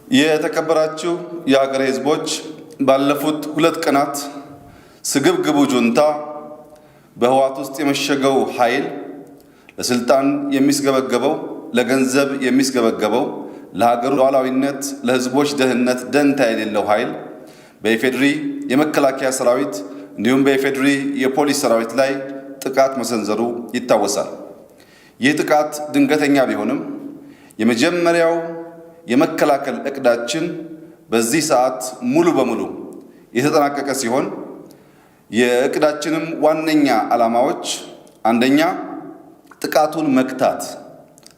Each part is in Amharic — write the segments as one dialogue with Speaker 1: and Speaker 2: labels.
Speaker 1: የተከበራችሁ የሀገሬ ሕዝቦች ባለፉት 2 ቀናት ስግብግቡ ጁንታ በህወሓት ውስጥ የመሸገው ኃይል ለስልጣን የሚስገበገበው ለገንዘብ የሚስገበገበው ለሀገሩ ሉዓላዊነት ለህዝቦች ደህንነት ደንታ የሌለው ኃይል በኢፌድሪ የመከላከያ ሰራዊት እንዲሁም በኢፌድሪ የፖሊስ ሰራዊት ላይ ጥቃት መሰንዘሩ ይታወሳል። ይህ ጥቃት ድንገተኛ ቢሆንም የመጀመሪያው የመከላከል እቅዳችን በዚህ ሰዓት ሙሉ በሙሉ የተጠናቀቀ ሲሆን የእቅዳችንም ዋነኛ ዓላማዎች አንደኛ ጥቃቱን መክታት፣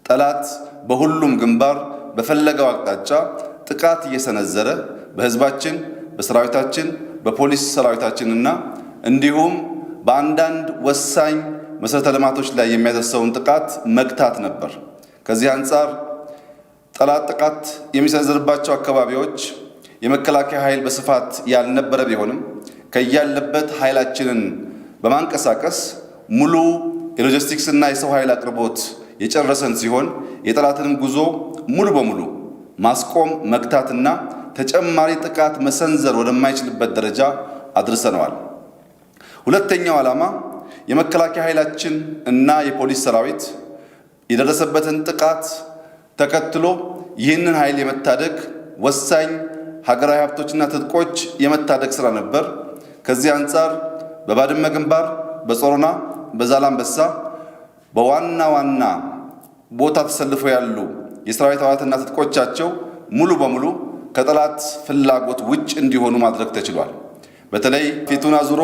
Speaker 1: ጠላት በሁሉም ግንባር በፈለገው አቅጣጫ ጥቃት እየሰነዘረ በህዝባችን፣ በሰራዊታችን፣ በፖሊስ ሰራዊታችንና እንዲሁም በአንዳንድ ወሳኝ መሰረተ ልማቶች ላይ የሚያደርሰውን ጥቃት መክታት ነበር። ከዚህ አንጻር ጠላት ጥቃት የሚሰነዝርባቸው አካባቢዎች የመከላከያ ኃይል በስፋት ያልነበረ ቢሆንም ከያለበት ኃይላችንን በማንቀሳቀስ ሙሉ የሎጂስቲክስ እና የሰው ኃይል አቅርቦት የጨረሰን ሲሆን የጠላትንም ጉዞ ሙሉ በሙሉ ማስቆም መክታትና ተጨማሪ ጥቃት መሰንዘር ወደማይችልበት ደረጃ አድርሰነዋል። ሁለተኛው ዓላማ የመከላከያ ኃይላችን እና የፖሊስ ሰራዊት የደረሰበትን ጥቃት ተከትሎ ይህንን ኃይል የመታደግ ወሳኝ ሀገራዊ ሀብቶችና ትጥቆች የመታደግ ስራ ነበር። ከዚህ አንጻር በባድመ ግንባር፣ በጾሮና፣ በዛላምበሳ በዋና ዋና ቦታ ተሰልፈው ያሉ የሰራዊት አባላትና ትጥቆቻቸው ሙሉ በሙሉ ከጠላት ፍላጎት ውጭ እንዲሆኑ ማድረግ ተችሏል። በተለይ ፊቱን አዙሮ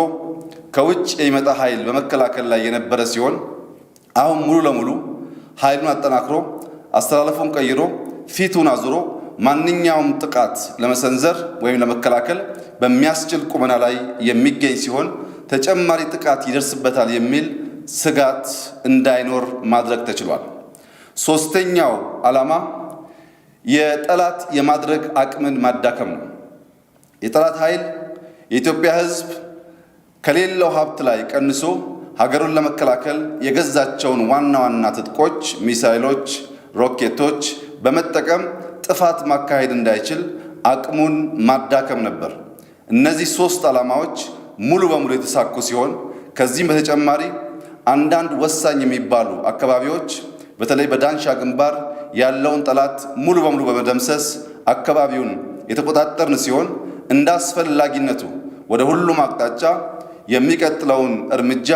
Speaker 1: ከውጭ የሚመጣ ኃይል በመከላከል ላይ የነበረ ሲሆን አሁን ሙሉ ለሙሉ ኃይሉን አጠናክሮ አስተላለፉን ቀይሮ ፊቱን አዙሮ ማንኛውም ጥቃት ለመሰንዘር ወይም ለመከላከል በሚያስችል ቁመና ላይ የሚገኝ ሲሆን ተጨማሪ ጥቃት ይደርስበታል የሚል ስጋት እንዳይኖር ማድረግ ተችሏል። ሶስተኛው ዓላማ የጠላት የማድረግ አቅምን ማዳከም ነው። የጠላት ኃይል የኢትዮጵያ ሕዝብ ከሌላው ሀብት ላይ ቀንሶ ሀገሩን ለመከላከል የገዛቸውን ዋና ዋና ትጥቆች፣ ሚሳይሎች፣ ሮኬቶች በመጠቀም ጥፋት ማካሄድ እንዳይችል አቅሙን ማዳከም ነበር። እነዚህ 3 ዓላማዎች ሙሉ በሙሉ የተሳኩ ሲሆን ከዚህም በተጨማሪ አንዳንድ ወሳኝ የሚባሉ አካባቢዎች በተለይ በዳንሻ ግንባር ያለውን ጠላት ሙሉ በሙሉ በመደምሰስ አካባቢውን የተቆጣጠርን ሲሆን እንደ አስፈላጊነቱ ወደ ሁሉም አቅጣጫ የሚቀጥለውን እርምጃ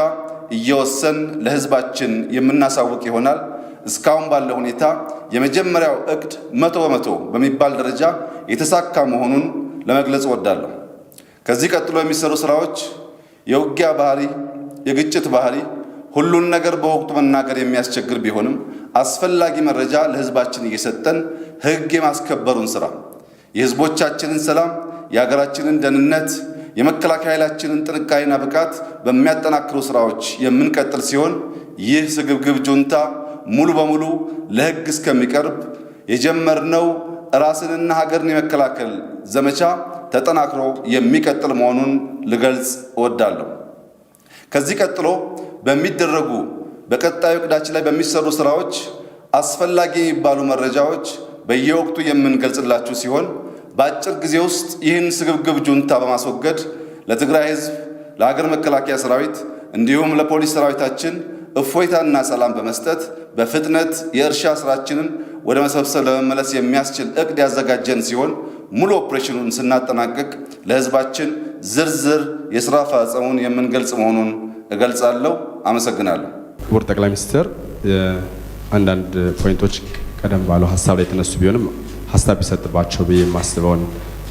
Speaker 1: እየወሰን ለህዝባችን የምናሳውቅ ይሆናል። እስካሁን ባለው ሁኔታ የመጀመሪያው እቅድ 100% በሚባል ደረጃ የተሳካ መሆኑን ለመግለጽ እወዳለሁ። ከዚህ ቀጥሎ የሚሰሩ ስራዎች የውጊያ ባህሪ፣ የግጭት ባህሪ ሁሉን ነገር በወቅቱ መናገር የሚያስቸግር ቢሆንም አስፈላጊ መረጃ ለህዝባችን እየሰጠን ህግ የማስከበሩን ስራ፣ የህዝቦቻችንን ሰላም፣ የሀገራችንን ደህንነት፣ የመከላከያ ኃይላችንን ጥንካሬና ብቃት በሚያጠናክሩ ስራዎች የምንቀጥል ሲሆን ይህ ስግብግብ ጁንታ ሙሉ በሙሉ ለህግ እስከሚቀርብ የጀመርነው ራስንና ሀገርን የመከላከል ዘመቻ ተጠናክሮ የሚቀጥል መሆኑን ልገልጽ እወዳለሁ። ከዚህ ቀጥሎ በሚደረጉ በቀጣዩ እቅዳችን ላይ በሚሰሩ ስራዎች አስፈላጊ የሚባሉ መረጃዎች በየወቅቱ የምንገልጽላችሁ ሲሆን በአጭር ጊዜ ውስጥ ይህን ስግብግብ ጁንታ በማስወገድ ለትግራይ ህዝብ፣ ለሀገር መከላከያ ሰራዊት እንዲሁም ለፖሊስ ሰራዊታችን እፎይታና ሰላም በመስጠት በፍጥነት የእርሻ ስራችንን ወደ መሰብሰብ ለመመለስ የሚያስችል እቅድ ያዘጋጀን ሲሆን ሙሉ ኦፕሬሽኑን ስናጠናቅቅ ለህዝባችን ዝርዝር የስራ አፈጻጸሙን የምንገልጽ መሆኑን እገልጻለሁ። አመሰግናለሁ።
Speaker 2: ክቡር ጠቅላይ ሚኒስትር፣ አንዳንድ ፖይንቶች ቀደም ባለው ሀሳብ ላይ የተነሱ ቢሆንም ሀሳብ ቢሰጥባቸው ብዬ የማስበውን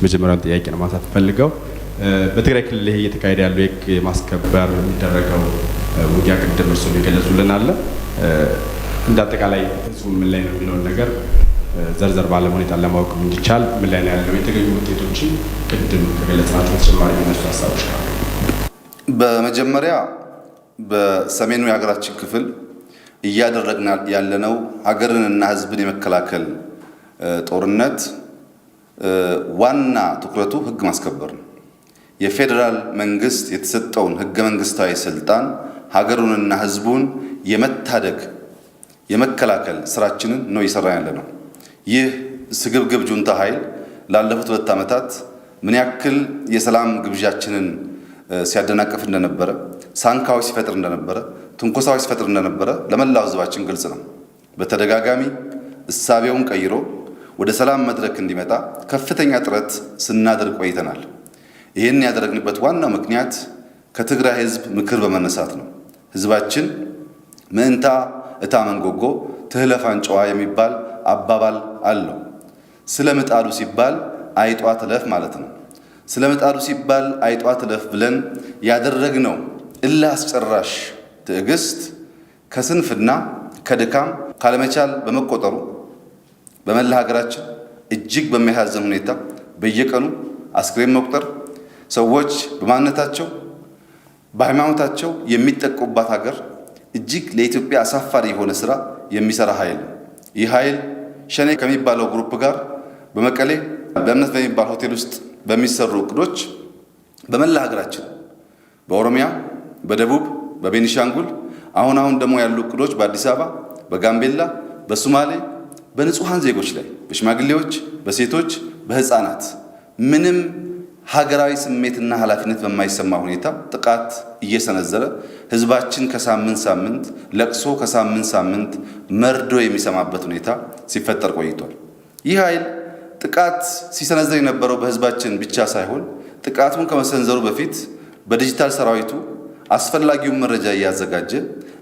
Speaker 2: መጀመሪያውን ጥያቄ ነው ማንሳት ፈልገው። በትግራይ ክልል ይሄ እየተካሄደ ያለው የህግ ማስከበር የሚደረገው ውጊያ ቅድም እርሱ የሚገለጹልን አለ። እንደ አጠቃላይ ህዝቡ ምን ላይ ነው የሚለውን ነገር ዘርዘር ባለ ሁኔታ ለማወቅ እንዲቻል ምን ላይ ነው ያለው የተገኙ ውጤቶችን ቅድም ከገለጽናቸው ተጨማሪ የሚነሱ ሀሳቦች ካሉ።
Speaker 1: በመጀመሪያ በሰሜኑ የሀገራችን ክፍል እያደረግን ያለነው ሀገርንና ህዝብን የመከላከል ጦርነት ዋና ትኩረቱ ህግ ማስከበር ነው። የፌዴራል መንግስት የተሰጠውን ህገ መንግስታዊ ስልጣን ሀገሩንና ህዝቡን የመታደግ የመከላከል ስራችንን ነው እየሰራን ያለነው። ይህ ስግብግብ ጁንታ ኃይል ላለፉት 2 ዓመታት ምን ያክል የሰላም ግብዣችንን ሲያደናቅፍ እንደነበረ፣ ሳንካዎች ሲፈጥር እንደነበረ፣ ትንኮሳዎች ሲፈጥር እንደነበረ ለመላው ሕዝባችን ግልጽ ነው። በተደጋጋሚ እሳቤውን ቀይሮ ወደ ሰላም መድረክ እንዲመጣ ከፍተኛ ጥረት ስናደርግ ቆይተናል። ይህን ያደረግንበት ዋናው ምክንያት ከትግራይ ሕዝብ ምክር በመነሳት ነው። ሕዝባችን ምንታ እታ መንጎጎ ትህለፋን ጨዋ የሚባል አባባል አለው። ስለ ምጣዱ ሲባል አይጧ ትለፍ ማለት ነው። ስለ ምጣዱ ሲባል አይጧ ትለፍ ብለን ያደረግነው እልህ አስጨራሽ ትዕግስት ከስንፍና ከድካም ካለመቻል በመቆጠሩ በመላ ሀገራችን እጅግ በሚያሳዝን ሁኔታ በየቀኑ አስክሬን መቁጠር፣ ሰዎች በማንነታቸው በሃይማኖታቸው የሚጠቁባት ሀገር እጅግ ለኢትዮጵያ አሳፋሪ የሆነ ስራ የሚሰራ ኃይል ነው። ይህ ኃይል ሸኔ ከሚባለው ግሩፕ ጋር በመቀሌ በእምነት በሚባል ሆቴል ውስጥ በሚሰሩ እቅዶች በመላ ሀገራችን በኦሮሚያ፣ በደቡብ፣ በቤኒሻንጉል አሁን ደግሞ ያሉ እቅዶች በአዲስ አበባ፣ በጋምቤላ፣ በሶማሌ በንጹሃን ዜጎች ላይ በሽማግሌዎች፣ በሴቶች፣ በህፃናት ምንም ሀገራዊ ስሜትና ኃላፊነት በማይሰማ ሁኔታ ጥቃት እየሰነዘረ ህዝባችን ከሳምንት ሳምንት ለቅሶ ከሳምንት ሳምንት መርዶ የሚሰማበት ሁኔታ ሲፈጠር ቆይቷል። ይህ ኃይል ጥቃት ሲሰነዘር የነበረው በህዝባችን ብቻ ሳይሆን ጥቃቱን ከመሰንዘሩ በፊት በዲጂታል ሰራዊቱ አስፈላጊውን መረጃ እያዘጋጀ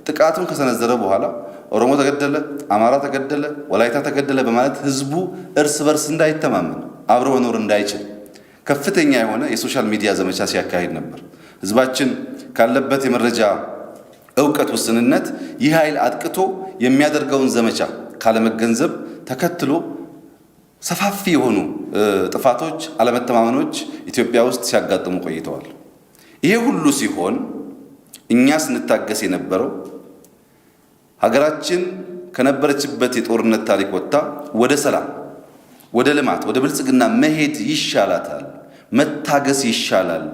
Speaker 1: ጥቃቱን ከሰነዘረ በኋላ ኦሮሞ ተገደለ፣ አማራ ተገደለ፣ ወላይታ ተገደለ በማለት ህዝቡ እርስ በርስ እንዳይተማመን አብሮ መኖር እንዳይችል ከፍተኛ የሆነ የሶሻል ሚዲያ ዘመቻ ሲያካሂድ ነበር። ህዝባችን ካለበት የመረጃ ዕውቀት ውስንነት ይህ ኃይል አጥቅቶ የሚያደርገውን ዘመቻ ካለመገንዘብ ተከትሎ ሰፋፊ የሆኑ ጥፋቶች፣ አለመተማመኖች ኢትዮጵያ ውስጥ ሲያጋጥሙ ቆይተዋል። ይሄ ሁሉ ሲሆን እኛ ስንታገስ የነበረው ሀገራችን ከነበረችበት የጦርነት ታሪክ ወጥታ ወደ ሰላም፣ ወደ ልማት፣ ወደ ብልጽግና መሄድ ይሻላታል፣ መታገስ ይሻላል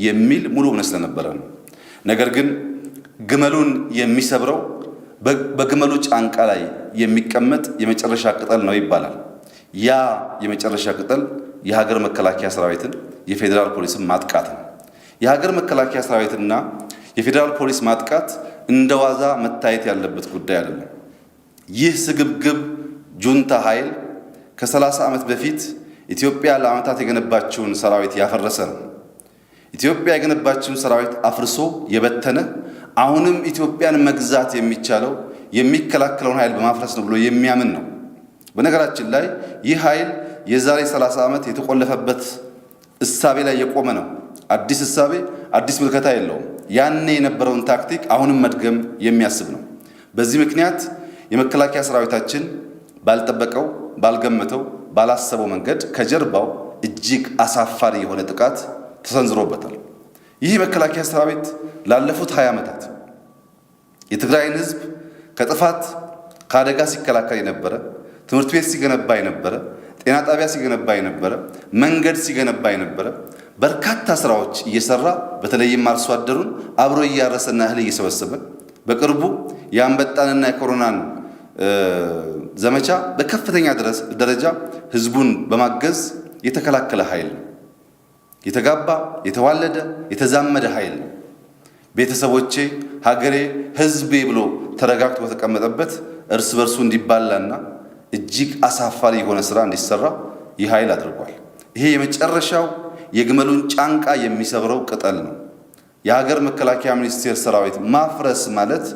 Speaker 1: የሚል ሙሉ እምነት ስለነበረ ነው። ነገር ግን ግመሉን የሚሰብረው በግመሉ ጫንቃ ላይ የሚቀመጥ የመጨረሻ ቅጠል ነው ይባላል። ያ የመጨረሻ ቅጠል የሀገር መከላከያ ሰራዊትን የፌዴራል ፖሊስን ማጥቃት ነው። የሀገር መከላከያ ሰራዊትና የፌዴራል ፖሊስ ማጥቃት እንደዋዛ መታየት ያለበት ጉዳይ አይደለም። ይህ ስግብግብ ጁንታ ኃይል ከ30 ዓመት በፊት ኢትዮጵያ ለዓመታት የገነባችውን ሰራዊት ያፈረሰ ነው። ኢትዮጵያ የገነባችውን ሰራዊት አፍርሶ የበተነ አሁንም ኢትዮጵያን መግዛት የሚቻለው የሚከላከለውን ኃይል በማፍረስ ነው ብሎ የሚያምን ነው። በነገራችን ላይ ይህ ኃይል የዛሬ 30 ዓመት የተቆለፈበት እሳቤ ላይ የቆመ ነው። አዲስ እሳቤ፣ አዲስ ምልከታ የለውም። ያኔ የነበረውን ታክቲክ አሁንም መድገም የሚያስብ ነው። በዚህ ምክንያት የመከላከያ ሰራዊታችን ባልጠበቀው፣ ባልገመተው፣ ባላሰበው መንገድ ከጀርባው እጅግ አሳፋሪ የሆነ ጥቃት ተሰንዝሮበታል። ይህ መከላከያ ሰራዊት ላለፉት 20 ዓመታት የትግራይን ህዝብ ከጥፋት ከአደጋ ሲከላከል የነበረ፣ ትምህርት ቤት ሲገነባ የነበረ፣ ጤና ጣቢያ ሲገነባ የነበረ፣ መንገድ ሲገነባ የነበረ በርካታ ስራዎች እየሰራ በተለይም አርሶ አደሩን አብሮ እያረሰና እህል እየሰበሰበ በቅርቡ የአንበጣንና የኮሮናን ዘመቻ በከፍተኛ ደረጃ ህዝቡን በማገዝ የተከላከለ ኃይል ነው። የተጋባ የተዋለደ የተዛመደ ኃይል ነው። ቤተሰቦቼ፣ ሀገሬ፣ ህዝቤ ብሎ ተረጋግቶ በተቀመጠበት እርስ በርሱ እንዲባላና እጅግ አሳፋሪ የሆነ ስራ እንዲሰራ ይህ ኃይል አድርጓል። ይሄ የመጨረሻው የግመሉን ጫንቃ የሚሰብረው ቅጠል ነው። የሀገር መከላከያ ሚኒስቴር ሰራዊት ማፍረስ ማለት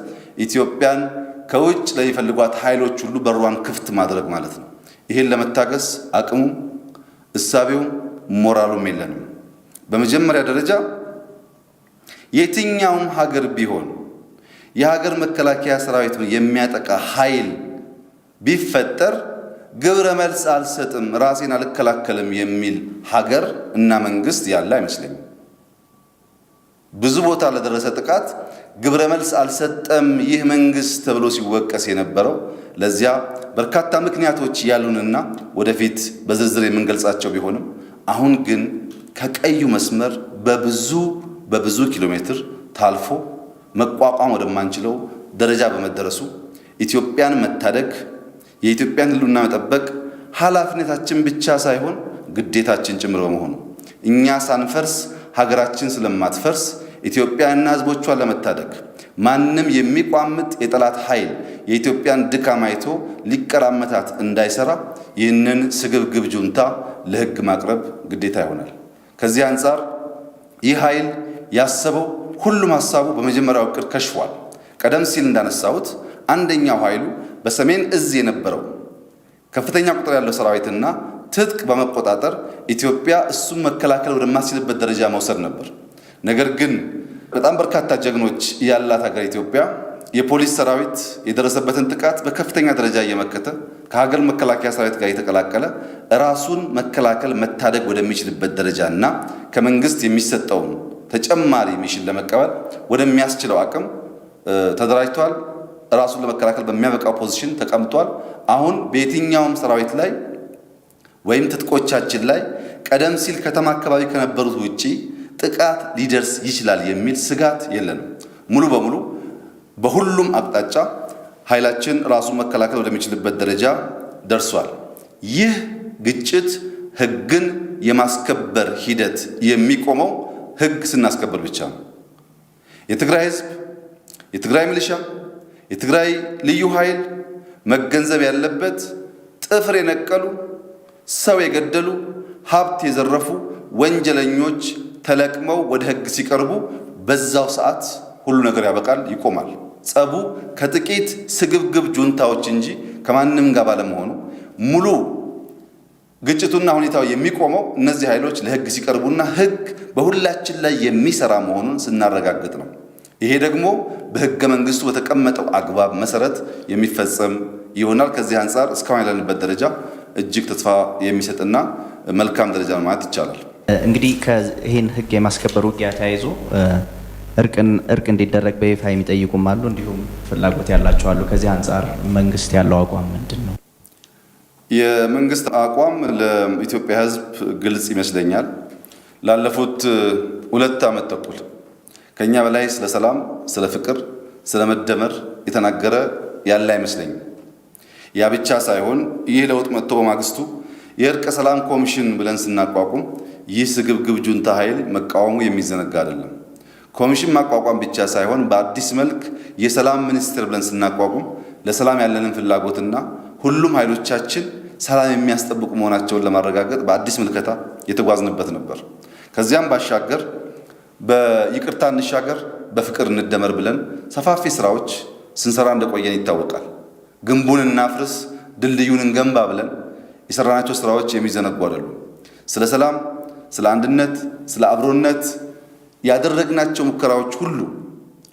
Speaker 1: ኢትዮጵያን ከውጭ ለሚፈልጓት ኃይሎች ሁሉ በሯን ክፍት ማድረግ ማለት ነው። ይሄን ለመታገስ አቅሙ፣ እሳቤው፣ ሞራሉም የለንም። በመጀመሪያ ደረጃ የትኛውም ሀገር ቢሆን የሀገር መከላከያ ሰራዊቱን የሚያጠቃ ኃይል ቢፈጠር ግብረ መልስ አልሰጥም፣ ራሴን አልከላከልም የሚል ሀገር እና መንግስት ያለ አይመስለኝም። ብዙ ቦታ ለደረሰ ጥቃት ግብረ መልስ አልሰጠም ይህ መንግስት ተብሎ ሲወቀስ የነበረው ለዚያ በርካታ ምክንያቶች ያሉንና ወደፊት በዝርዝር የምንገልጻቸው ቢሆንም አሁን ግን ከቀዩ መስመር በብዙ ኪሎ ሜትር ታልፎ መቋቋም ወደማንችለው ደረጃ በመደረሱ ኢትዮጵያን መታደግ፣ የኢትዮጵያን ሕልውና መጠበቅ ኃላፊነታችን ብቻ ሳይሆን ግዴታችን ጭምር በመሆኑ እኛ ሳንፈርስ ሀገራችን ስለማትፈርስ ኢትዮጵያና ሕዝቦቿን ለመታደግ ማንም የሚቋምጥ የጠላት ኃይል የኢትዮጵያን ድካም አይቶ ሊቀራመታት እንዳይሰራ ይህንን ስግብግብ ጁንታ ለሕግ ማቅረብ ግዴታ ይሆናል። ከዚህ አንጻር ይህ ኃይል ያሰበው ሁሉም ሐሳቡ በመጀመሪያው ዕቅድ ከሽፏል። ቀደም ሲል እንዳነሳሁት አንደኛው ኃይሉ በሰሜን እዝ የነበረው ከፍተኛ ቁጥር ያለው ሰራዊትና ትጥቅ በመቆጣጠር ኢትዮጵያ እሱን መከላከል ወደማትችልበት ደረጃ መውሰድ ነበር። ነገር ግን በጣም በርካታ ጀግኖች ያላት ሀገር ኢትዮጵያ የፖሊስ ሰራዊት የደረሰበትን ጥቃት በከፍተኛ ደረጃ እየመከተ ከሀገር መከላከያ ሰራዊት ጋር የተቀላቀለ ራሱን መከላከል መታደግ ወደሚችልበት ደረጃና ከመንግስት የሚሰጠውን ተጨማሪ ሚሽን ለመቀበል ወደሚያስችለው አቅም ተደራጅቷል። ራሱን ለመከላከል በሚያበቃው ፖዚሽን ተቀምጧል። አሁን በየትኛውም ሰራዊት ላይ ወይም ትጥቆቻችን ላይ ቀደም ሲል ከተማ አካባቢ ከነበሩት ውጪ ጥቃት ሊደርስ ይችላል የሚል ስጋት የለንም። ሙሉ በሙሉ በሁሉም አቅጣጫ ኃይላችን ራሱን መከላከል ወደሚችልበት ደረጃ ደርሷል። ይህ ግጭት ሕግን የማስከበር ሂደት የሚቆመው ሕግ ስናስከበር ብቻ ነው። የትግራይ ሕዝብ፣ የትግራይ ሚሊሻ፣ የትግራይ ልዩ ኃይል መገንዘብ ያለበት ጥፍር የነቀሉ ሰው የገደሉ ሀብት የዘረፉ ወንጀለኞች ተለቅመው ወደ ሕግ ሲቀርቡ በዛው ሰዓት ሁሉ ነገር ያበቃል፣ ይቆማል። ጸቡ ከጥቂት ስግብግብ ጁንታዎች እንጂ ከማንም ጋር ባለመሆኑ ሙሉ ግጭቱና ሁኔታው የሚቆመው እነዚህ ኃይሎች ለሕግ ሲቀርቡና ሕግ በሁላችን ላይ የሚሰራ መሆኑን ስናረጋግጥ ነው። ይሄ ደግሞ በሕገ መንግስቱ በተቀመጠው አግባብ መሰረት የሚፈጸም ይሆናል። ከዚህ አንጻር እስካሁን ያለንበት ደረጃ እጅግ ተስፋ የሚሰጥና መልካም ደረጃ ማለት ይቻላል።
Speaker 3: እንግዲህ ይህን ሕግ የማስከበር ውጊያ ተያይዞ እርቅ እንዲደረግ በይፋ የሚጠይቁም አሉ፣ እንዲሁም ፍላጎት ያላቸው አሉ። ከዚህ አንጻር መንግስት ያለው አቋም ምንድን ነው?
Speaker 1: የመንግስት አቋም ለኢትዮጵያ ሕዝብ ግልጽ ይመስለኛል። ላለፉት 2 ዓመት ተኩል ከኛ በላይ ስለ ሰላም፣ ስለ ፍቅር፣ ስለ መደመር የተናገረ ያለ አይመስለኝም። ያ ብቻ ሳይሆን ይህ ለውጥ መጥቶ በማግስቱ የእርቀ ሰላም ኮሚሽን ብለን ስናቋቁም ይህ ስግብግብ ጁንታ ኃይል መቃወሙ የሚዘነጋ አይደለም። ኮሚሽን ማቋቋም ብቻ ሳይሆን በአዲስ መልክ የሰላም ሚኒስቴር ብለን ስናቋቁም ለሰላም ያለንን ፍላጎትና ሁሉም ኃይሎቻችን ሰላም የሚያስጠብቁ መሆናቸውን ለማረጋገጥ በአዲስ ምልከታ የተጓዝንበት ነበር። ከዚያም ባሻገር በይቅርታ እንሻገር፣ በፍቅር እንደመር ብለን ሰፋፊ ስራዎች ስንሰራ እንደቆየን ይታወቃል። ግንቡን እናፍርስ፣ ድልድዩን እንገንባ ብለን የሰራናቸው ስራዎች የሚዘነጉ አይደሉም። ስለ ሰላም፣ ስለ አንድነት፣ ስለ አብሮነት ያደረግናቸው ሙከራዎች ሁሉ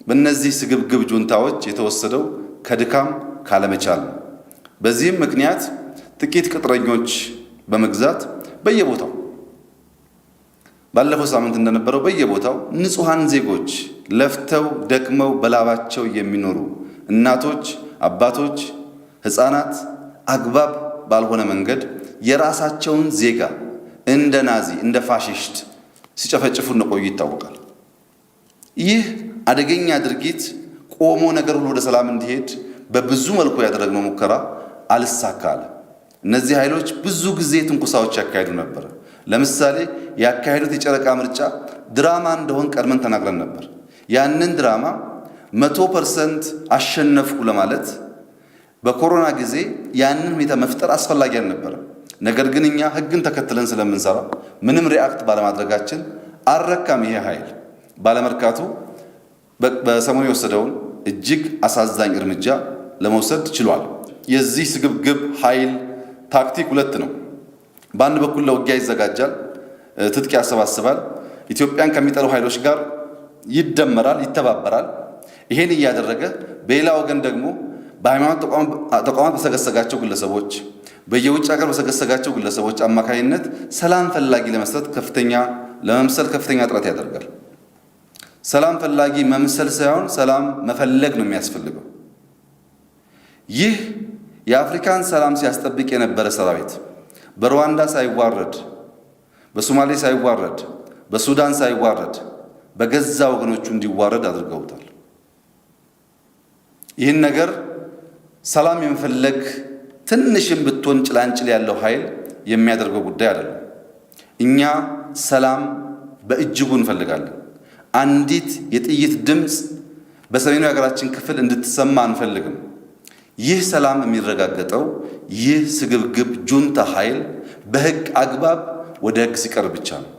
Speaker 1: በእነዚህ ስግብግብ ጁንታዎች የተወሰደው ከድካም ካለመቻል ነው። በዚህም ምክንያት ጥቂት ቅጥረኞች በመግዛት በየቦታው ባለፈው ሳምንት እንደነበረው በየቦታው ንጹሃን ዜጎች ለፍተው ደክመው በላባቸው የሚኖሩ እናቶች፣ አባቶች፣ ሕፃናት አግባብ ባልሆነ መንገድ የራሳቸውን ዜጋ እንደ ናዚ እንደ ፋሽስት ሲጨፈጭፉ እንደቆዩ ይታወቃል። ይህ አደገኛ ድርጊት ቆሞ ነገር ሁሉ ወደ ሰላም እንዲሄድ በብዙ መልኩ ያደረግነው ሙከራ አልሳካለ። እነዚህ ኃይሎች ብዙ ጊዜ ትንኩሳዎች ያካሄዱ ነበር። ለምሳሌ ያካሄዱት የጨረቃ ምርጫ ድራማ እንደሆን ቀድመን ተናግረን ነበር። ያንን ድራማ 100% አሸነፍኩ ለማለት በኮሮና ጊዜ ያንን ሁኔታ መፍጠር አስፈላጊ አልነበረም። ነገር ግን እኛ ሕግን ተከትለን ስለምንሰራ ምንም ሪአክት ባለማድረጋችን አልረካም። ይሄ ኃይል ባለመርካቱ በሰሞኑ የወሰደውን እጅግ አሳዛኝ እርምጃ ለመውሰድ ችሏል። የዚህ ስግብግብ ኃይል ታክቲክ 2 ነው። በአንድ በኩል ለውጊያ ይዘጋጃል፣ ትጥቅ ያሰባስባል፣ ኢትዮጵያን ከሚጠሉ ኃይሎች ጋር ይደመራል፣ ይተባበራል። ይሄን እያደረገ በሌላ ወገን ደግሞ በሃይማኖት ተቋማት በሰገሰጋቸው ግለሰቦች፣ በየውጭ ሀገር በሰገሰጋቸው ግለሰቦች አማካይነት ሰላም ፈላጊ ለመምሰል ከፍተኛ ጥረት ያደርጋል። ሰላም ፈላጊ መምሰል ሳይሆን ሰላም መፈለግ ነው የሚያስፈልገው። ይህ የአፍሪካን ሰላም ሲያስጠብቅ የነበረ ሰራዊት በሩዋንዳ ሳይዋረድ፣ በሶማሌ ሳይዋረድ፣ በሱዳን ሳይዋረድ በገዛ ወገኖቹ እንዲዋረድ አድርገውታል። ይህን ነገር ሰላም የመፈለግ ትንሽም ብትሆን ጭላንጭል ያለው ኃይል የሚያደርገው ጉዳይ አይደለም። እኛ ሰላም በእጅጉ እንፈልጋለን። አንዲት የጥይት ድምፅ በሰሜኑ የሀገራችን ክፍል እንድትሰማ አንፈልግም። ይህ ሰላም የሚረጋገጠው ይህ ስግብግብ ጁንታ ኃይል በሕግ አግባብ ወደ ሕግ ሲቀርብ ብቻ ነው።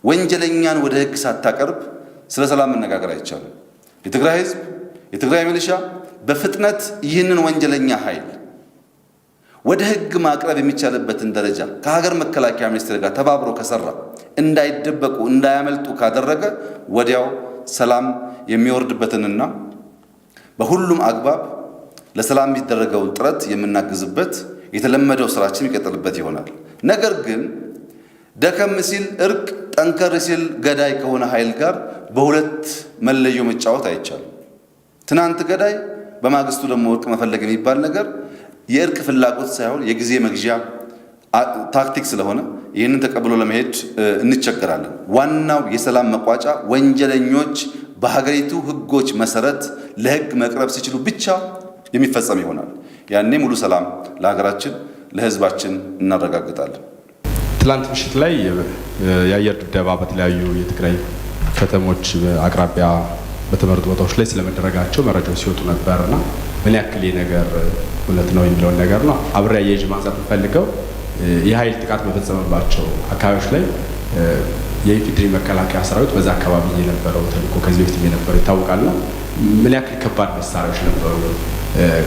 Speaker 1: ወንጀለኛን ወደ ሕግ ሳታቀርብ ስለ ሰላም መነጋገር አይቻልም። የትግራይ ሕዝብ፣ የትግራይ ሚሊሻ በፍጥነት ይህንን ወንጀለኛ ኃይል ወደ ሕግ ማቅረብ የሚቻልበትን ደረጃ ከሀገር መከላከያ ሚኒስቴር ጋር ተባብሮ ከሰራ፣ እንዳይደበቁ እንዳያመልጡ ካደረገ ወዲያው ሰላም የሚወርድበትንና በሁሉም አግባብ ለሰላም የሚደረገውን ጥረት የምናግዝበት የተለመደው ስራችን የሚቀጥልበት ይሆናል። ነገር ግን ደከም ሲል እርቅ፣ ጠንከር ሲል ገዳይ ከሆነ ኃይል ጋር በሁለት መለዮ መጫወት አይቻልም። ትናንት ገዳይ በማግስቱ ደግሞ እርቅ መፈለግ የሚባል ነገር የእርቅ ፍላጎት ሳይሆን የጊዜ መግዣ ታክቲክ ስለሆነ ይህንን ተቀብሎ ለመሄድ እንቸገራለን። ዋናው የሰላም መቋጫ ወንጀለኞች በሀገሪቱ ሕጎች መሰረት ለሕግ መቅረብ ሲችሉ ብቻ የሚፈጸም ይሆናል። ያኔ ሙሉ ሰላም ለሀገራችን ለሕዝባችን እናረጋግጣለን።
Speaker 2: ትላንት ምሽት ላይ የአየር ድብደባ በተለያዩ የትግራይ ከተሞች አቅራቢያ በተመረጡ ቦታዎች ላይ ስለመደረጋቸው መረጃዎች ሲወጡ ነበርና ምን ያክል ነገር እውነት ነው የሚለውን ነገር ነው አብሬ አያይዤ ማንሳት የምፈልገው። የኃይል ጥቃት በፈጸመባቸው አካባቢዎች ላይ የኢፌዴሪ መከላከያ ሰራዊት በዛ አካባቢ የነበረው ተልዕኮ ከዚህ በፊት የነበረው ይታወቃልና ምን ያክል ከባድ መሳሪያዎች ነበሩ?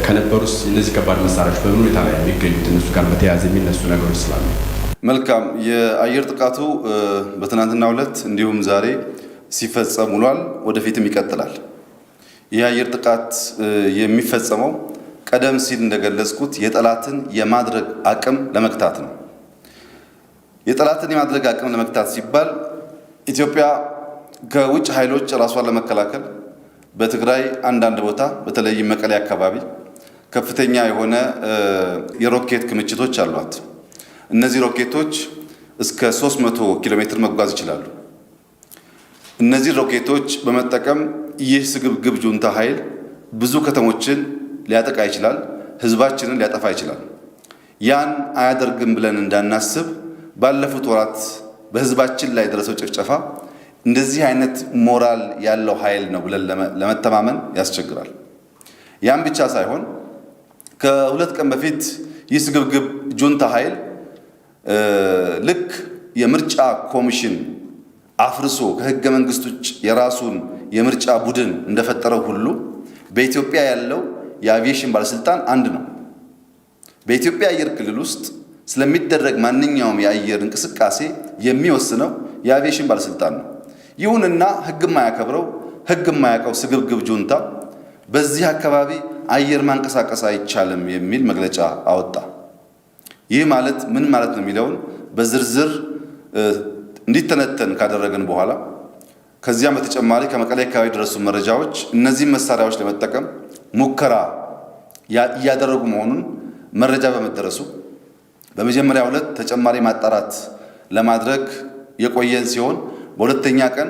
Speaker 2: ከነበሩስ እነዚህ ከባድ መሳሪያዎች በምን ሁኔታ ላይ የሚገኙት? እነሱ ጋር በተያያዘ የሚነሱ ነገሮች ስላሉ።
Speaker 1: መልካም። የአየር ጥቃቱ በትናንትናው ዕለት እንዲሁም ዛሬ ሲፈጸም ውሏል። ወደፊትም ይቀጥላል። ይህ የአየር ጥቃት የሚፈጸመው ቀደም ሲል እንደገለጽኩት የጠላትን የማድረግ አቅም ለመክታት ነው። የጠላትን የማድረግ አቅም ለመክታት ሲባል ኢትዮጵያ ከውጭ ኃይሎች ራሷን ለመከላከል በትግራይ አንዳንድ ቦታ በተለይም መቀሌ አካባቢ ከፍተኛ የሆነ የሮኬት ክምችቶች አሏት። እነዚህ ሮኬቶች እስከ 300 ኪሎ ሜትር መጓዝ ይችላሉ። እነዚህ ሮኬቶች በመጠቀም ይህ ስግብግብ ጁንታ ኃይል ብዙ ከተሞችን ሊያጠቃ ይችላል፣ ህዝባችንን ሊያጠፋ ይችላል። ያን አያደርግም ብለን እንዳናስብ ባለፉት ወራት በህዝባችን ላይ የደረሰው ጭፍጨፋ እንደዚህ አይነት ሞራል ያለው ኃይል ነው ብለን ለመተማመን ያስቸግራል። ያን ብቻ ሳይሆን ከሁለት ቀን በፊት ይህ ስግብግብ ጁንታ ኃይል ልክ የምርጫ ኮሚሽን አፍርሶ ከህገ መንግስት ውጭ የራሱን የምርጫ ቡድን እንደፈጠረው ሁሉ በኢትዮጵያ ያለው የአቪዬሽን ባለስልጣን አንድ ነው። በኢትዮጵያ አየር ክልል ውስጥ ስለሚደረግ ማንኛውም የአየር እንቅስቃሴ የሚወስነው የአቪዬሽን ባለስልጣን ነው። ይሁንና ህግ የማያከብረው ህግ የማያውቀው ስግብግብ ጁንታ በዚህ አካባቢ አየር ማንቀሳቀስ አይቻልም የሚል መግለጫ አወጣ። ይህ ማለት ምን ማለት ነው የሚለውን በዝርዝር እንዲተነተን ካደረግን በኋላ ከዚያም በተጨማሪ ከመቀሌ አካባቢ የደረሱ መረጃዎች እነዚህ መሳሪያዎች ለመጠቀም ሙከራ እያደረጉ መሆኑን መረጃ በመደረሱ በመጀመሪያው ዕለት ተጨማሪ ማጣራት ለማድረግ የቆየን ሲሆን በሁለተኛ ቀን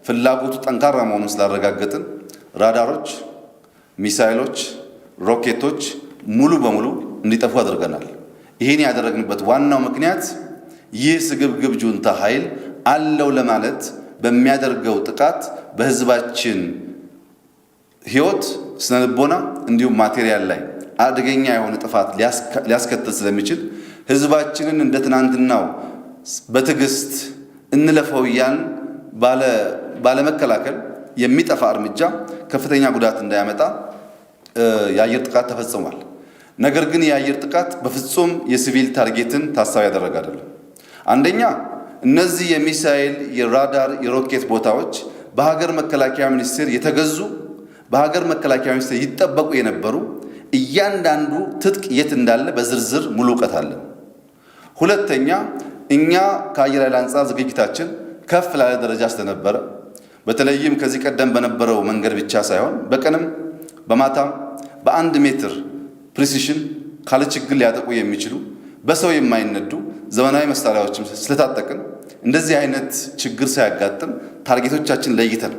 Speaker 1: ፍላጎቱ ጠንካራ መሆኑን ስላረጋገጥን ራዳሮች፣ ሚሳይሎች፣ ሮኬቶች ሙሉ በሙሉ እንዲጠፉ አድርገናል። ይህን ያደረግንበት ዋናው ምክንያት ይህ ስግብግብ ጁንታ ኃይል አለው ለማለት በሚያደርገው ጥቃት በህዝባችን ህይወት፣ ስነልቦና እንዲሁም ማቴሪያል ላይ አደገኛ የሆነ ጥፋት ሊያስከትል ስለሚችል ህዝባችንን እንደ ትናንትናው በትዕግስት እንለፈው እያልን ባለመከላከል የሚጠፋ እርምጃ ከፍተኛ ጉዳት እንዳያመጣ የአየር ጥቃት ተፈጽሟል። ነገር ግን የአየር ጥቃት በፍጹም የሲቪል ታርጌትን ታሳቢ ያደረገ አይደለም። አንደኛ እነዚህ የሚሳኤል፣ የራዳር፣ የሮኬት ቦታዎች በሀገር መከላከያ ሚኒስቴር የተገዙ በሀገር መከላከያ ሚኒስቴር ይጠበቁ የነበሩ እያንዳንዱ ትጥቅ የት እንዳለ በዝርዝር ሙሉ እውቀት አለን። ሁለተኛ እኛ ከአየር ኃይል አንጻር ዝግጅታችን ከፍ ላለ ደረጃ ስለነበረ በተለይም ከዚህ ቀደም በነበረው መንገድ ብቻ ሳይሆን በቀንም በማታም በአንድ ሜትር ፕሪሲሽን ካለ ችግር ሊያጠቁ የሚችሉ በሰው የማይነዱ ዘመናዊ መሳሪያዎችም ስለታጠቅን እንደዚህ አይነት ችግር ሳያጋጥም ታርጌቶቻችን ለይተን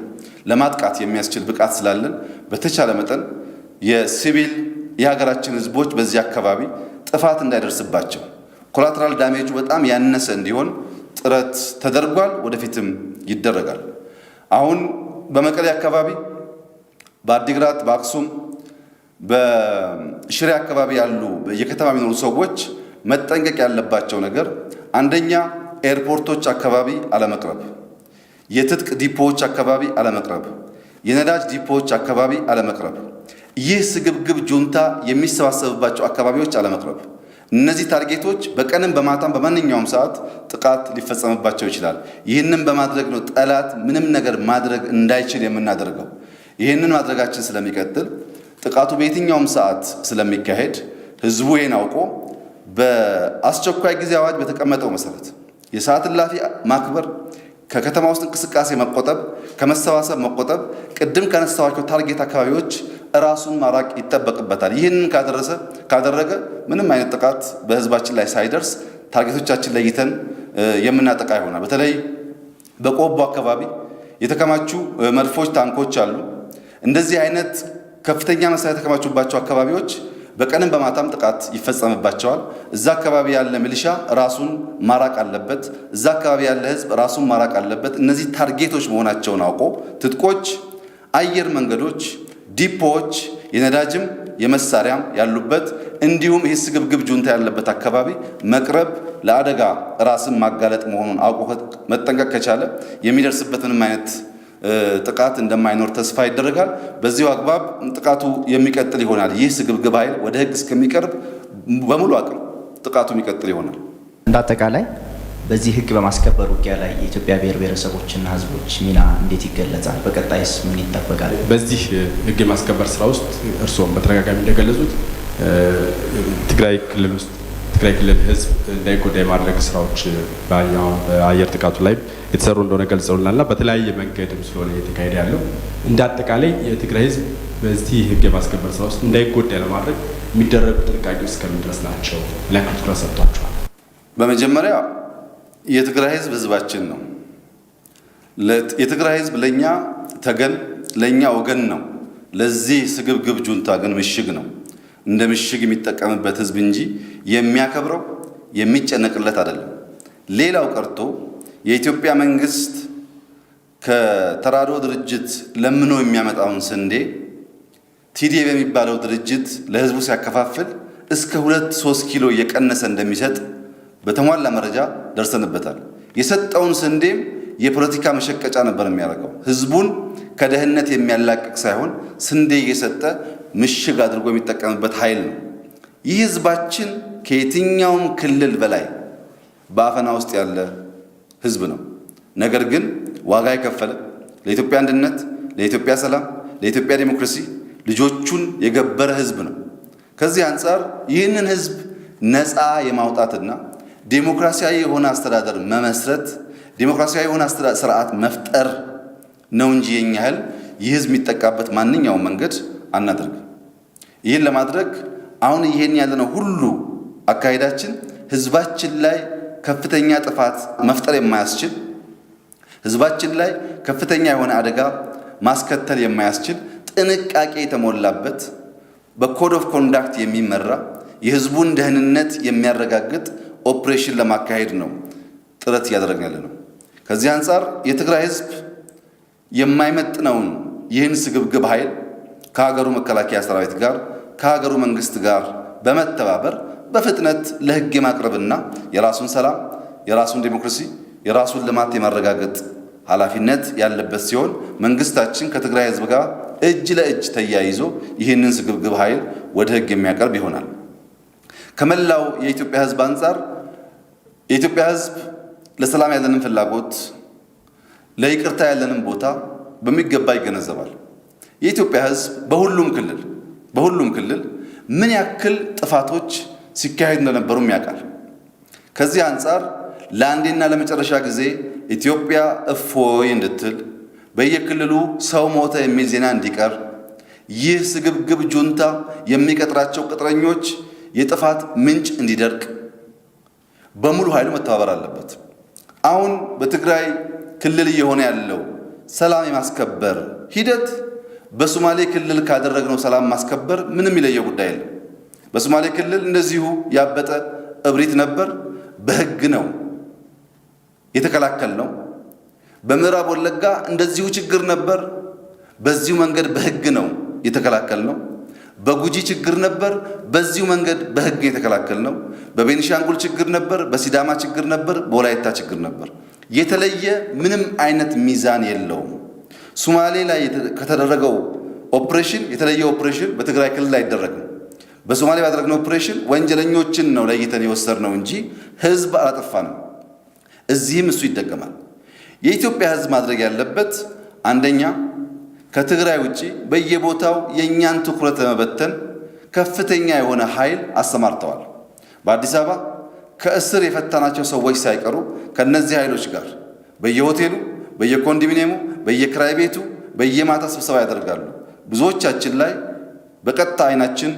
Speaker 1: ለማጥቃት የሚያስችል ብቃት ስላለን በተቻለ መጠን የሲቪል የሀገራችን ህዝቦች በዚህ አካባቢ ጥፋት እንዳይደርስባቸው ኮላተራል ዳሜጁ በጣም ያነሰ እንዲሆን ጥረት ተደርጓል፣ ወደፊትም ይደረጋል። አሁን በመቀሌ አካባቢ፣ በአዲግራት፣ በአክሱም፣ በሽሬ አካባቢ ያሉ የከተማ የሚኖሩ ሰዎች መጠንቀቅ ያለባቸው ነገር አንደኛ ኤርፖርቶች አካባቢ አለመቅረብ፣ የትጥቅ ዲፖዎች አካባቢ አለመቅረብ፣ የነዳጅ ዲፖዎች አካባቢ አለመቅረብ፣ ይህ ስግብግብ ጁንታ የሚሰባሰብባቸው አካባቢዎች አለመቅረብ። እነዚህ ታርጌቶች በቀንም በማታም በማንኛውም ሰዓት ጥቃት ሊፈጸምባቸው ይችላል። ይህንን በማድረግ ነው ጠላት ምንም ነገር ማድረግ እንዳይችል የምናደርገው። ይህንን ማድረጋችን ስለሚቀጥል ጥቃቱ በየትኛውም ሰዓት ስለሚካሄድ ህዝቡ ይህን አውቆ በአስቸኳይ ጊዜ አዋጅ በተቀመጠው መሰረት የሰዓት እላፊ ማክበር፣ ከከተማ ውስጥ እንቅስቃሴ መቆጠብ፣ ከመሰባሰብ መቆጠብ፣ ቅድም ካነሳዋቸው ታርጌት አካባቢዎች ራሱን ማራቅ ይጠበቅበታል። ይህንን ካደረገ ምንም አይነት ጥቃት በህዝባችን ላይ ሳይደርስ ታርጌቶቻችን ለይተን የምናጠቃ ይሆናል። በተለይ በቆቦ አካባቢ የተከማቹ መድፎች፣ ታንኮች አሉ። እንደዚህ አይነት ከፍተኛ መሳሪያ የተከማቹባቸው አካባቢዎች በቀንም በማታም ጥቃት ይፈጸምባቸዋል። እዛ አካባቢ ያለ ሚሊሻ ራሱን ማራቅ አለበት። እዛ አካባቢ ያለ ህዝብ ራሱን ማራቅ አለበት። እነዚህ ታርጌቶች መሆናቸውን አውቆ ትጥቆች፣ አየር መንገዶች፣ ዲፖዎች፣ የነዳጅም የመሳሪያም ያሉበት እንዲሁም ይህ ስግብግብ ጁንታ ያለበት አካባቢ መቅረብ ለአደጋ ራስን ማጋለጥ መሆኑን አውቆ መጠንቀቅ ከቻለ የሚደርስበትንም አይነት ጥቃት እንደማይኖር ተስፋ ይደረጋል። በዚሁ አግባብ ጥቃቱ የሚቀጥል ይሆናል። ይህ ስግብግብ ኃይል ወደ ህግ እስከሚቀርብ በሙሉ አቅም ጥቃቱ የሚቀጥል ይሆናል።
Speaker 3: እንደ አጠቃላይ በዚህ ህግ በማስከበር ውጊያ ላይ የኢትዮጵያ ብሔር ብሔረሰቦችና ህዝቦች ሚና እንዴት ይገለጻል? በቀጣይስ ምን ይጠበቃል?
Speaker 2: በዚህ ህግ የማስከበር ስራ ውስጥ እርስዎም በተደጋጋሚ እንደገለጹት ትግራይ ክልል ህዝብ እንዳይጎዳ የማድረግ ስራዎች በአየር ጥቃቱ ላይ የተሰሩ እንደሆነ ገልጸውልናልና በተለያየ መንገድም ስለሆነ እየተካሄደ ያለው እንደ አጠቃላይ የትግራይ ህዝብ በዚህ ህግ የማስከበር ስራ ውስጥ እንዳይጎዳ ለማድረግ የሚደረጉ ጥንቃቄዎች እስከምን ድረስ ናቸው? ላይ ትኩረት ሰጥቷቸዋል?
Speaker 1: በመጀመሪያ የትግራይ ህዝብ ህዝባችን ነው። የትግራይ ህዝብ ለኛ ተገን፣ ለኛ ወገን ነው። ለዚህ ስግብግብ ጁንታ ግን ምሽግ ነው። እንደ ምሽግ የሚጠቀምበት ህዝብ እንጂ የሚያከብረው የሚጨነቅለት አይደለም። ሌላው ቀርቶ የኢትዮጵያ መንግስት ከተራድኦ ድርጅት ለምኖ የሚያመጣውን ስንዴ ቲዲኤ በሚባለው ድርጅት ለህዝቡ ሲያከፋፍል እስከ 2-3 ኪሎ እየቀነሰ እንደሚሰጥ በተሟላ መረጃ ደርሰንበታል። የሰጠውን ስንዴም የፖለቲካ መሸቀጫ ነበር የሚያደርገው። ህዝቡን ከደህንነት የሚያላቅቅ ሳይሆን ስንዴ እየሰጠ ምሽግ አድርጎ የሚጠቀምበት ኃይል ነው። ይህ ህዝባችን ከየትኛውም ክልል በላይ በአፈና ውስጥ ያለ ህዝብ ነው። ነገር ግን ዋጋ የከፈለ ለኢትዮጵያ አንድነት፣ ለኢትዮጵያ ሰላም፣ ለኢትዮጵያ ዲሞክራሲ ልጆቹን የገበረ ህዝብ ነው። ከዚህ አንጻር ይህንን ህዝብ ነፃ የማውጣትና ዴሞክራሲያዊ የሆነ አስተዳደር መመስረት፣ ዴሞክራሲያዊ የሆነ ስርዓት መፍጠር ነው እንጂ የኛ ህል ይህ ህዝብ የሚጠቃበት ማንኛውም መንገድ አናደርግም። ይህን ለማድረግ አሁን ይሄን ያለነው ሁሉ አካሄዳችን ህዝባችን ላይ ከፍተኛ ጥፋት መፍጠር የማያስችል፣ ህዝባችን ላይ ከፍተኛ የሆነ አደጋ ማስከተል የማያስችል ጥንቃቄ የተሞላበት በኮድ ኦፍ ኮንዳክት የሚመራ የህዝቡን ደህንነት የሚያረጋግጥ ኦፕሬሽን ለማካሄድ ነው ጥረት እያደረግን ያለ ነው። ከዚህ አንጻር የትግራይ ህዝብ የማይመጥነውን ይህን ስግብግብ ኃይል ከሀገሩ መከላከያ ሰራዊት ጋር ከሀገሩ መንግስት ጋር በመተባበር በፍጥነት ለህግ የማቅረብና የራሱን ሰላም፣ የራሱን ዲሞክራሲ፣ የራሱን ልማት የማረጋገጥ ኃላፊነት ያለበት ሲሆን መንግስታችን ከትግራይ ህዝብ ጋር እጅ ለእጅ ተያይዞ ይህንን ስግብግብ ኃይል ወደ ህግ የሚያቀርብ ይሆናል። ከመላው የኢትዮጵያ ህዝብ አንጻር የኢትዮጵያ ህዝብ ለሰላም ያለንን ፍላጎት፣ ለይቅርታ ያለንን ቦታ በሚገባ ይገነዘባል። የኢትዮጵያ ህዝብ በሁሉም ክልል ምን ያክል ጥፋቶች ሲካሄድ እንደነበሩም ያውቃል። ከዚህ አንጻር ለአንዴና ለመጨረሻ ጊዜ ኢትዮጵያ እፎይ እንድትል በየክልሉ ሰው ሞተ የሚል ዜና እንዲቀር ይህ ስግብግብ ጁንታ የሚቀጥራቸው ቅጥረኞች የጥፋት ምንጭ እንዲደርቅ በሙሉ ኃይሉ መተባበር አለበት። አሁን በትግራይ ክልል እየሆነ ያለው ሰላም የማስከበር ሂደት በሶማሌ ክልል ካደረግነው ሰላም ማስከበር ምንም ይለየው ጉዳይ የለም። በሶማሌ ክልል እንደዚሁ ያበጠ እብሪት ነበር። በህግ ነው የተከላከልነው። በምዕራብ ወለጋ እንደዚሁ ችግር ነበር፣ በዚሁ መንገድ በህግ ነው የተከላከልነው። በጉጂ ችግር ነበር፣ በዚሁ መንገድ በህግ የተከላከልነው። በቤኒሻንጉል ችግር ነበር፣ በሲዳማ ችግር ነበር፣ በወላይታ ችግር ነበር። የተለየ ምንም አይነት ሚዛን የለውም። ሶማሌ ላይ ከተደረገው ኦፕሬሽን የተለየ ኦፕሬሽን በትግራይ ክልል አይደረግም። በሶማሌ ባደረግነው ኦፕሬሽን ወንጀለኞችን ነው ለይተን የወሰድነው እንጂ ህዝብ አላጠፋንም። እዚህም እሱ ይደገማል። የኢትዮጵያ ህዝብ ማድረግ ያለበት አንደኛ ከትግራይ ውጪ በየቦታው የእኛን ትኩረት ለመበተን ከፍተኛ የሆነ ኃይል አሰማርተዋል። በአዲስ አበባ ከእስር የፈታናቸው ሰዎች ሳይቀሩ ከነዚህ ኃይሎች ጋር በየሆቴሉ፣ በየኮንዶሚኒየሙ፣ በየክራይ ቤቱ በየማታ ስብሰባ ያደርጋሉ። ብዙዎቻችን ላይ በቀጥታ አይናችን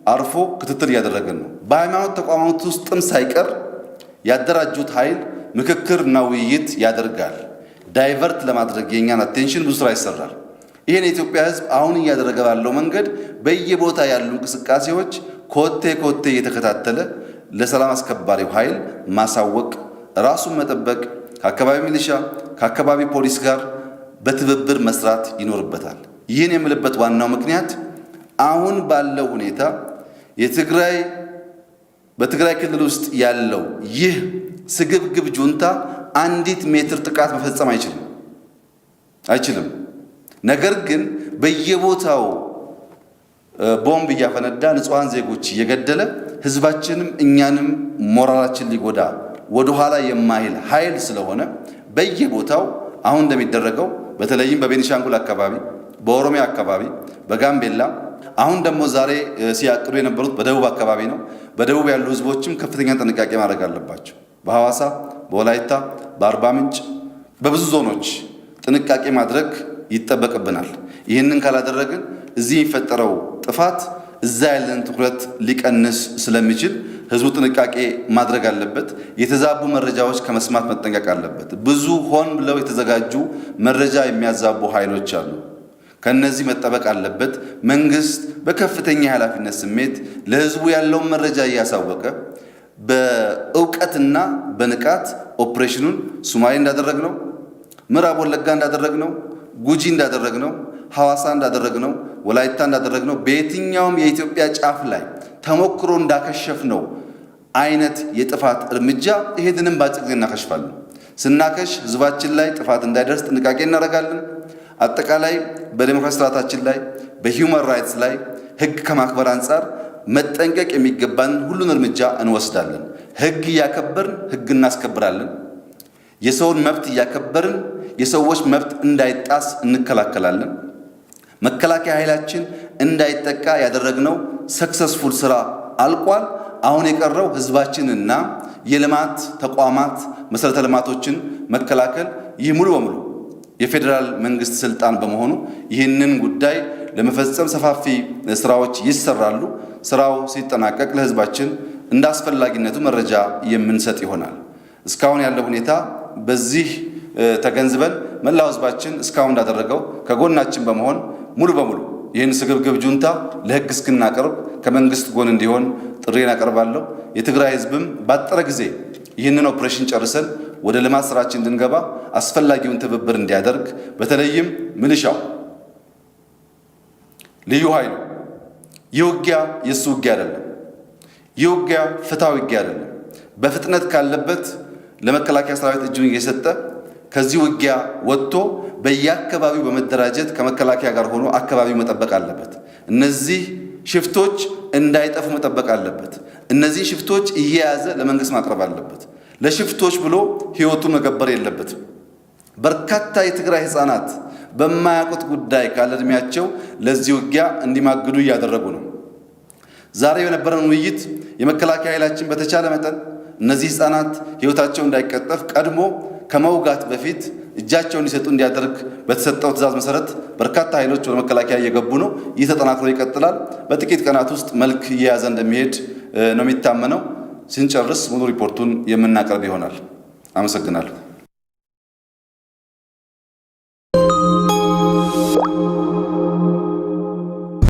Speaker 1: አርፎ ክትትል እያደረገን ነው። በሃይማኖት ተቋማት ውስጥም ሳይቀር ያደራጁት ኃይል ምክክርና ውይይት ያደርጋል። ዳይቨርት ለማድረግ የኛን አቴንሽን ብዙ ስራ ይሰራል። ይሄን የኢትዮጵያ ህዝብ አሁን እያደረገ ባለው መንገድ በየቦታ ያሉ እንቅስቃሴዎች ኮቴ ኮቴ እየተከታተለ ለሰላም አስከባሪው ኃይል ማሳወቅ፣ ራሱን መጠበቅ፣ ከአካባቢ ሚሊሻ ከአካባቢ ፖሊስ ጋር በትብብር መስራት ይኖርበታል። ይህን የምልበት ዋናው ምክንያት አሁን ባለው ሁኔታ በትግራይ ክልል ውስጥ ያለው ይህ ስግብግብ ጁንታ አንዲት ሜትር ጥቃት መፈጸም አይችልም። ነገር ግን በየቦታው ቦምብ እያፈነዳ ንጹሃን ዜጎች እየገደለ ህዝባችንም እኛንም ሞራላችን ሊጎዳ ወደኋላ የማይል ኃይል ስለሆነ በየቦታው አሁን እንደሚደረገው በተለይም በቤኒሻንጉል አካባቢ፣ በኦሮሚያ አካባቢ፣ በጋምቤላ አሁን ደግሞ ዛሬ ሲያቅዱ የነበሩት በደቡብ አካባቢ ነው። በደቡብ ያሉ ህዝቦችም ከፍተኛ ጥንቃቄ ማድረግ አለባቸው። በሐዋሳ፣ በወላይታ፣ በአርባ ምንጭ በብዙ ዞኖች ጥንቃቄ ማድረግ ይጠበቅብናል። ይህንን ካላደረግን እዚህ የሚፈጠረው ጥፋት እዛ ያለን ትኩረት ሊቀንስ ስለሚችል ህዝቡ ጥንቃቄ ማድረግ አለበት። የተዛቡ መረጃዎች ከመስማት መጠንቀቅ አለበት። ብዙ ሆን ብለው የተዘጋጁ መረጃ የሚያዛቡ ኃይሎች አሉ። ከነዚህ መጠበቅ አለበት። መንግስት በከፍተኛ የኃላፊነት ስሜት ለህዝቡ ያለውን መረጃ እያሳወቀ በእውቀትና በንቃት ኦፕሬሽኑን ሶማሌ እንዳደረግነው፣ ምዕራብ ወለጋ እንዳደረግነው፣ ጉጂ እንዳደረግነው፣ ሐዋሳ እንዳደረግነው፣ ወላይታ እንዳደረግነው በየትኛውም የኢትዮጵያ ጫፍ ላይ ተሞክሮ እንዳከሸፍነው አይነት የጥፋት እርምጃ ይሄድንም በአጭር ጊዜ እናከሽፋለን። ስናከሽ ህዝባችን ላይ ጥፋት እንዳይደርስ ጥንቃቄ እናደርጋለን። አጠቃላይ በዲሞክራሲ ስርዓታችን ላይ በሂውማን ራይትስ ላይ ህግ ከማክበር አንጻር መጠንቀቅ የሚገባን ሁሉን እርምጃ እንወስዳለን። ህግ እያከበርን ህግ እናስከብራለን። የሰውን መብት እያከበርን የሰዎች መብት እንዳይጣስ እንከላከላለን። መከላከያ ኃይላችን እንዳይጠቃ ያደረግነው ሰክሰስፉል ስራ አልቋል። አሁን የቀረው ህዝባችንና የልማት ተቋማት መሰረተ ልማቶችን መከላከል። ይህ ሙሉ በሙሉ የፌዴራል መንግስት ስልጣን በመሆኑ ይህንን ጉዳይ ለመፈጸም ሰፋፊ ስራዎች ይሰራሉ። ስራው ሲጠናቀቅ ለህዝባችን እንደ አስፈላጊነቱ መረጃ የምንሰጥ ይሆናል። እስካሁን ያለው ሁኔታ በዚህ ተገንዝበን መላው ህዝባችን እስካሁን እንዳደረገው ከጎናችን በመሆን ሙሉ በሙሉ ይህን ስግብግብ ጁንታ ለህግ እስክናቀርብ ከመንግስት ጎን እንዲሆን ጥሪን አቀርባለሁ። የትግራይ ህዝብም ባጠረ ጊዜ ይህንን ኦፕሬሽን ጨርሰን ወደ ልማት ስራችን እንድንገባ አስፈላጊውን ትብብር እንዲያደርግ፣ በተለይም ሚሊሻው፣ ልዩ ኃይሉ ይህ ውጊያ የእሱ ውጊያ አይደለም። ይህ ውጊያ ፍትሃዊ ውጊያ አይደለም። በፍጥነት ካለበት ለመከላከያ ሰራዊት እጁን እየሰጠ ከዚህ ውጊያ ወጥቶ በየአካባቢው በመደራጀት ከመከላከያ ጋር ሆኖ አካባቢው መጠበቅ አለበት። እነዚህ ሽፍቶች እንዳይጠፉ መጠበቅ አለበት። እነዚህ ሽፍቶች እየያዘ ለመንግስት ማቅረብ አለበት። ለሽፍቶች ብሎ ህይወቱን መገበር የለበትም። በርካታ የትግራይ ህፃናት በማያውቁት ጉዳይ ካለ እድሜያቸው ለዚህ ውጊያ እንዲማግዱ እያደረጉ ነው። ዛሬ የነበረን ውይይት የመከላከያ ኃይላችን በተቻለ መጠን እነዚህ ህፃናት ህይወታቸው እንዳይቀጠፍ ቀድሞ ከመውጋት በፊት እጃቸውን እንዲሰጡ እንዲያደርግ በተሰጠው ትዕዛዝ መሰረት በርካታ ኃይሎች ወደ መከላከያ እየገቡ ነው። ይህ ተጠናክሮ ይቀጥላል። በጥቂት ቀናት ውስጥ መልክ እየያዘ እንደሚሄድ ነው የሚታመነው። ስንጨርስ ሙሉ ሪፖርቱን የምናቀርብ ይሆናል። አመሰግናለሁ።